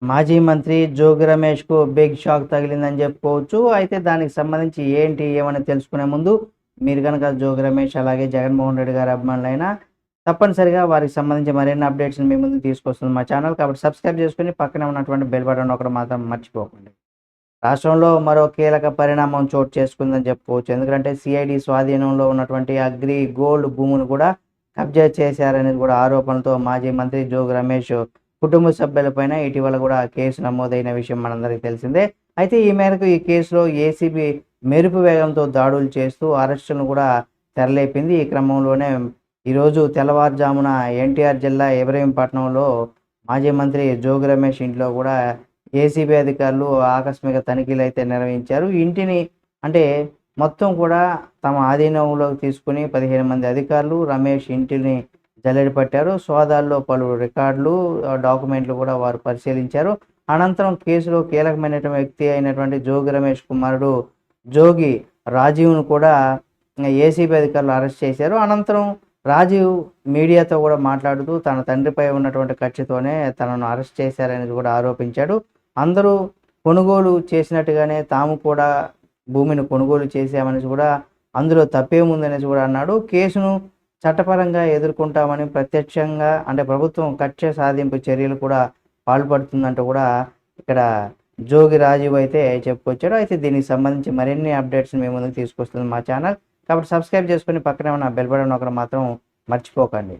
మాజీ మంత్రి జోగి రమేష్‌కు big shock తగిలిందని చెప్పుకోవచ్చు. అయితే దానికి సంబంధించి ఏంటి, ఏమని తెలుసుకునే ముందు మీరు గనక జోగి రమేష్ అలాగే జగన్మోహన్ రెడ్డి గారి అభిమానులైనా తప్పనిసరిగా వారికి సంబంధించి మరిన్ని అప్డేట్స్‌ని మీ ముందుకు తీసుకొస్తుంది మా ఛానల్. కాబట్టి సబ్స్క్రైబ్ చేసుకొని పక్కనే ఉన్నటువంటి బెల్ బటన్ నొక్కడం మాత్రం మర్చిపోకండి. రాష్ట్రంలో మరో కీలక పరిణామం చోటు చేసుకుందని చెప్పుకోవచ్చు. ఎందుకంటే సిఐడి స్వాధీనంలో ఉన్నటువంటి అగ్రి గోల్డ్ భూములు కూడా కబ్జా చేశారనేది కూడా ఆరోపణలతో మాజీ మంత్రి జోగి రమేష్ కుటుంబ సభ్యులపైన ఇటీవల కూడా కేసు నమోదైన విషయం మనందరికీ తెలిసిందే. అయితే ఈ మేరకు ఈ కేసులో ఏసీబీ మెరుపు వేగంతో దాడులు చేస్తూ అరెస్టులను కూడా తెరలేపింది. ఈ క్రమంలోనే ఈరోజు తెల్లవారుజామున ఎన్టీఆర్ జిల్లా ఇబ్రహీంపట్నంలో మాజీ మంత్రి జోగి రమేష్ ఇంట్లో కూడా ఏసీబీ అధికారులు ఆకస్మిక తనిఖీలైతే నిర్వహించారు. ఇంటిని అంటే మొత్తం కూడా తమ ఆధీనంలోకి తీసుకొని 15 మంది అధికారులు రమేష్ ఇంటిని జల్లెడ పట్టారు. సోదాల్లో పలు రికార్డులు, డాక్యుమెంట్లు కూడా వారు పరిశీలించారు. అనంతరం కేసులో కీలకమైనటువంటి వ్యక్తి అయినటువంటి జోగి రమేష్ కుమారుడు జోగి రాజీవ్‌ను కూడా ఏసీబీ అధికారులు అరెస్ట్ చేశారు. అనంతరం రాజీవ్ మీడియాతో కూడా మాట్లాడుతూ తన తండ్రిపై ఉన్నటువంటి కక్షతోనే తనను అరెస్ట్ చేశారనేది కూడా ఆరోపించాడు. అందరూ కొనుగోలు చేసినట్టుగానే తాము కూడా భూమిని కొనుగోలు చేశామనేసి కూడా అందులో తప్పేముందనేసి కూడా అన్నాడు. కేసును చట్టపరంగా ఎదుర్కొంటామని ప్రత్యక్షంగా అంటే ప్రభుత్వం కక్ష సాధింపు చర్యలు కూడా పాల్పడుతుందంటూ కూడా ఇక్కడ జోగి రాజీవ్ అయితే చెప్పుకొచ్చాడు. అయితే దీనికి సంబంధించి మరిన్ని అప్డేట్స్‌ని మీ ముందుకు తీసుకొస్తుంది మా ఛానల్. కాబట్టి సబ్స్క్రైబ్ చేసుకొని పక్కనే ఉన్న బెల్ బటన్ నొక్కడం మాత్రం మర్చిపోకండి.